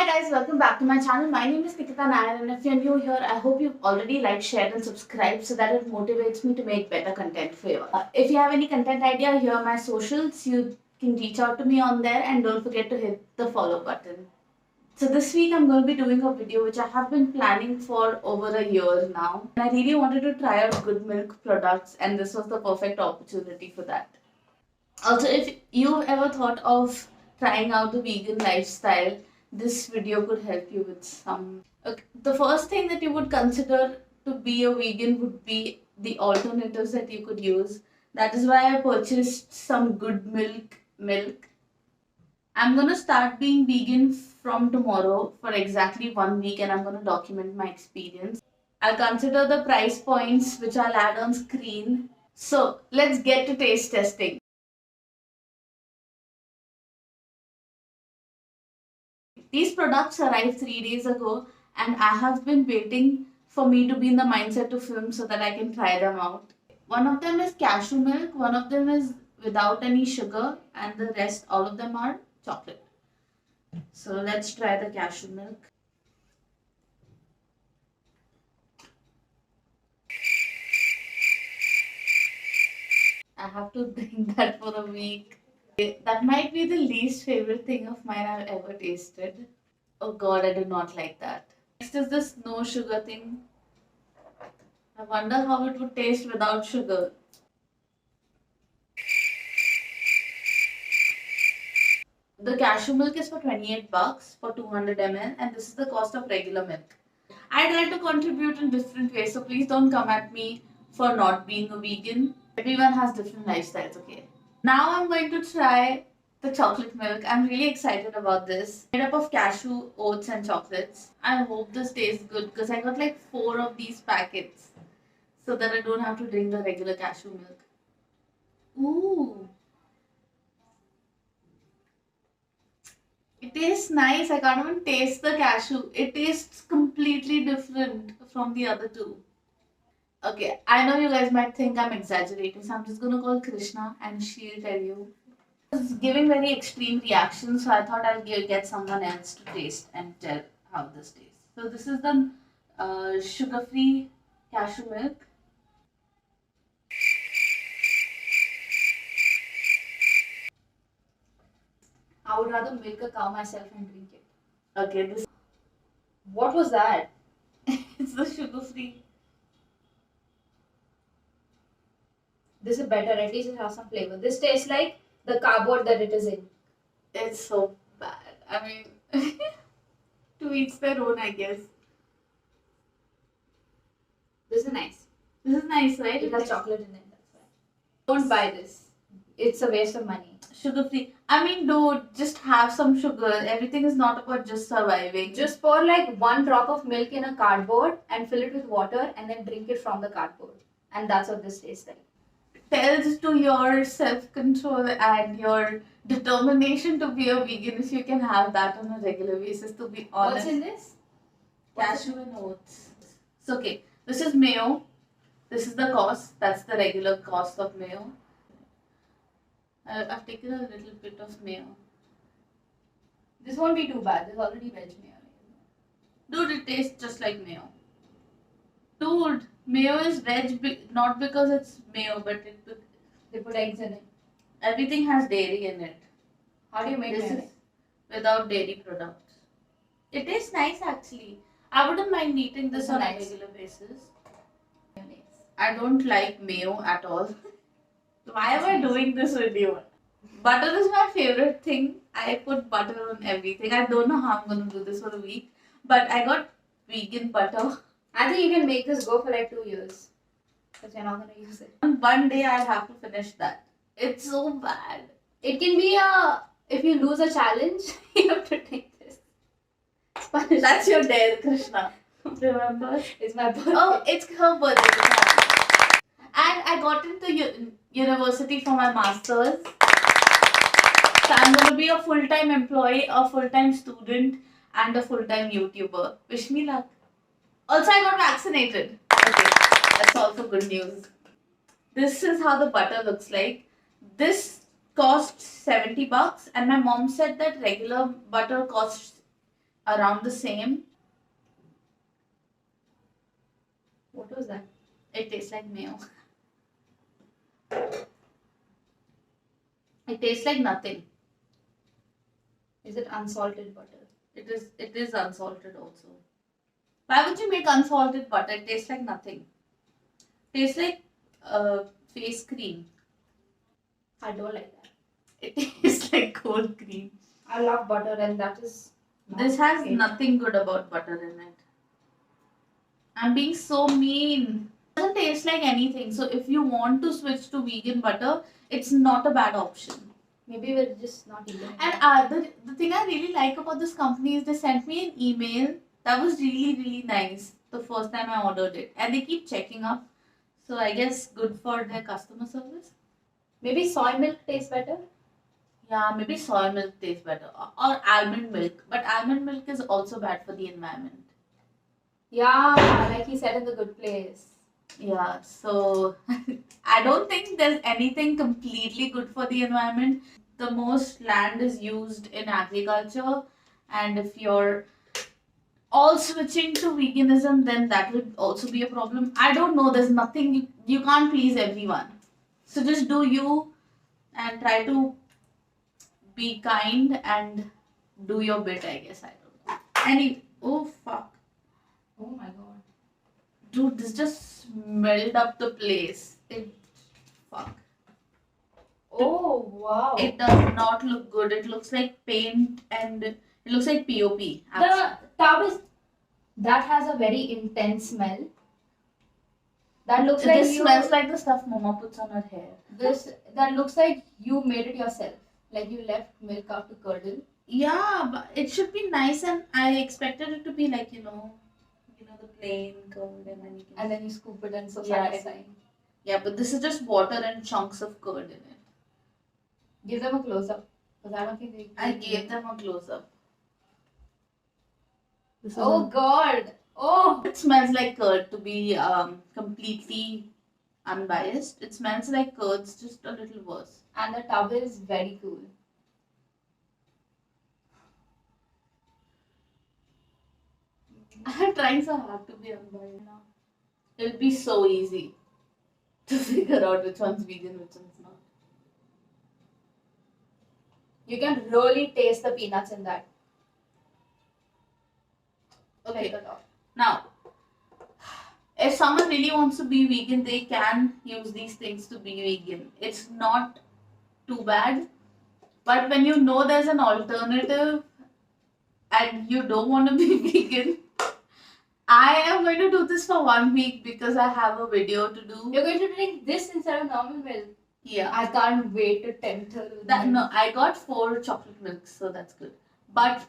Hi guys, welcome back to my channel. My name is Nikita Nair, and if you're new here, I hope you've already liked, shared and subscribed so that it motivates me to make better content for you. If you have any content idea, here are my socials. You can reach out to me on there and don't forget to hit the follow button. So this week I'm going to be doing a video which I have been planning for over a year now. And I really wanted to try out good milk products and this was the perfect opportunity for that. Also, if you've ever thought of trying out the vegan lifestyle, this video could help you with some. Okay. The first thing that you would consider to be a vegan would be the alternatives that you could use. That is why I purchased some good milk. I'm gonna start being vegan from tomorrow for exactly 1 week and I'm gonna document my experience. I'll consider the price points which I'll add on screen. So let's get to taste testing. These products arrived 3 days ago, and I have been waiting for me to be in the mindset to film so that I can try them out. One of them is cashew milk, one of them is without any sugar, and the rest, all of them are chocolate. So let's try the cashew milk. I have to drink that for a week. That might be the least favorite thing of mine I've ever tasted. Oh god, I do not like that. Next is this no sugar thing. I wonder how it would taste without sugar. The cashew milk is for 28 bucks for 200 ml and this is the cost of regular milk. I try to contribute in different ways, so please don't come at me for not being a vegan. Everyone has different lifestyles, okay? Now I'm going to try the chocolate milk. I'm really excited about this. Made up of cashew, oats and chocolates. I hope this tastes good because I got like 4 of these packets so that I don't have to drink the regular cashew milk. Ooh. It tastes nice. I can't even taste the cashew. It tastes completely different from the other two. Okay, I know you guys might think I'm exaggerating, so I'm just gonna call Krishna and she'll tell you. I was giving very extreme reactions, so I thought I'll get someone else to taste and tell how this tastes. So this is the sugar-free cashew milk. I would rather milk a cow myself and drink it. Okay, this What was that? it's the sugar-free. This is better. At least it has some flavor. This tastes like the cardboard that it is in. It's so bad. I mean, to each their own, I guess. This is nice. This is nice, right? It has chocolate in it. That's why. Don't buy this. It's a waste of money. Sugar free. I mean, dude, just have some sugar. Everything is not about just surviving. Just pour like 1 drop of milk in a cardboard and fill it with water and then drink it from the cardboard. And that's what this tastes like. Tells to your self control and your determination to be a vegan if you can have that on a regular basis, to be honest. What's in this? Cashew and oats. So, okay, this is mayo. This is the cost. That's the regular cost of mayo. I've taken a little bit of mayo. This won't be too bad. There's already veg mayo. Dude, it tastes just like mayo. Dude, mayo is veg not because it's mayo, but They put eggs in it. everything has dairy in it. How do you make This mayonnaise? is without dairy products. It tastes nice actually. I wouldn't mind eating this It's on a nice. regular basis. Mayonnaise. I don't like mayo at all. Why am That's I nice. doing this video? Butter is my favorite thing. I put butter on everything. I don't know how I'm gonna do this for a week, but I got vegan butter. I think you can make this go for like 2 years. Because you're not going to use it. And one day I'll have to finish that. It's so bad. It can be if you lose a challenge, you have to take this. It's punishment. That's your dare, Krishna. Remember? It's my birthday. Oh, it's her birthday. And I got into university for my master's. So I'm going to be a full-time employee, a full-time student, and a full-time YouTuber. Wish me luck. Also, I got vaccinated. Okay, that's also good news. This is how the butter looks like. This costs 70 bucks, and my mom said that regular butter costs around the same. What was that? It tastes like mayo. It tastes like nothing. Is it unsalted butter? It is unsalted also. Why would you make unsalted butter? It tastes like nothing. Tastes like face cream. I don't like that. It tastes like cold cream. I love butter, and that is. This has it. nothing good about butter in it. I'm being so mean. It doesn't taste like anything. So if you want to switch to vegan butter, it's not a bad option. Maybe we're just not eating. And the thing I really like about this company is they sent me an email that was really, really nice the first time I ordered it. And they keep checking up. So I guess good for their customer service. Maybe soy milk tastes better. Yeah, maybe soy milk tastes better. Or almond milk. But almond milk is also bad for the environment. Yeah, like he said in The Good Place. Yeah, so I don't think there's anything completely good for the environment. The most land is used in agriculture, and if you're all switching to veganism, then that would also be a problem. I don't know, there's nothing, you can't please everyone. So just do you and try to be kind and do your bit, I guess. I don't know. Oh fuck. Oh my god. Dude, this just smelled up the place. Fuck. Oh wow. It does not look good. It looks like paint and it looks like POP. The tub is that has a very intense smell. That looks like This smells like the stuff Mama puts on her hair. that looks like you made it yourself. Like you left milk out to curdle. Yeah, but it should be nice, and I expected it to be like the plain curd, and then you can. And then you scoop it and so Yeah, satisfying. Yeah, but this is just water and chunks of curd in it. Give them a close up. Because I don't think they. I gave them a close up. Oh god. Oh. It smells like curd, to be completely unbiased. It smells like curds, just a little worse. And the tub is very cool. I'm trying so hard to be unbiased now. It'll be so easy to figure out which one's vegan, which one's not. You can really taste the peanuts in that. Okay. Like a lot. Now, if someone really wants to be vegan, they can use these things to be vegan. It's not too bad. But when you know there's an alternative and you don't want to be vegan, I am going to do this for 1 week because I have a video to do. You're going to drink this instead of normal milk. Yeah. I can't wait to tempt her. with That, milk. no, I got 4 chocolate milks, so that's good. But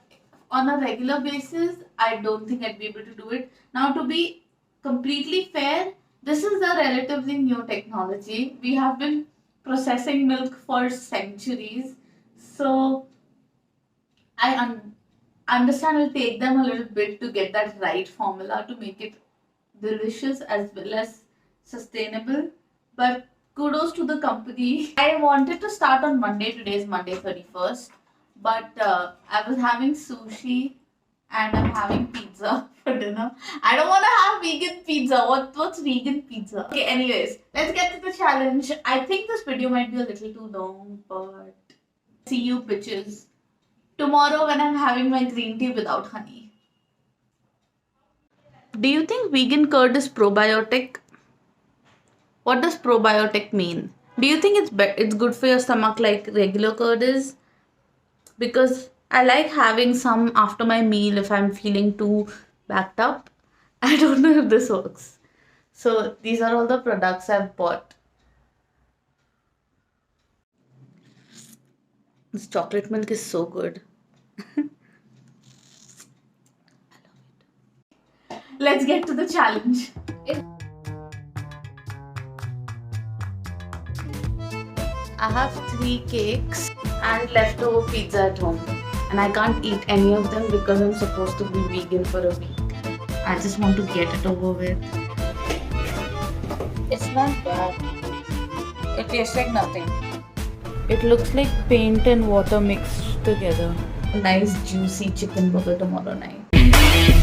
on a regular basis, I don't think I'd be able to do it. Now, to be completely fair, this is a relatively new technology. We have been processing milk for centuries. So, I understand it'll take them a little bit to get that right formula to make it delicious as well as sustainable. But kudos to the company. I wanted to start on Monday. Today is Monday 31st. But I was having sushi and I'm having pizza for dinner. I don't want to have vegan pizza. What's vegan pizza? Okay, anyways, let's get to the challenge. I think this video might be a little too long, but see you bitches tomorrow when I'm having my green tea without honey. Do you think vegan curd is probiotic? What does probiotic mean? Do you think it's good for your stomach like regular curd is? Because I like having some after my meal if I'm feeling too backed up. I don't know if this works. So these are all the products I've bought. This chocolate milk is so good. I love it. Let's get to the challenge. I have 3 cakes and leftover pizza at home. And I can't eat any of them because I'm supposed to be vegan for a week. I just want to get it over with. It's not bad. It tastes like nothing. It looks like paint and water mixed together. a nice juicy chicken burger tomorrow night.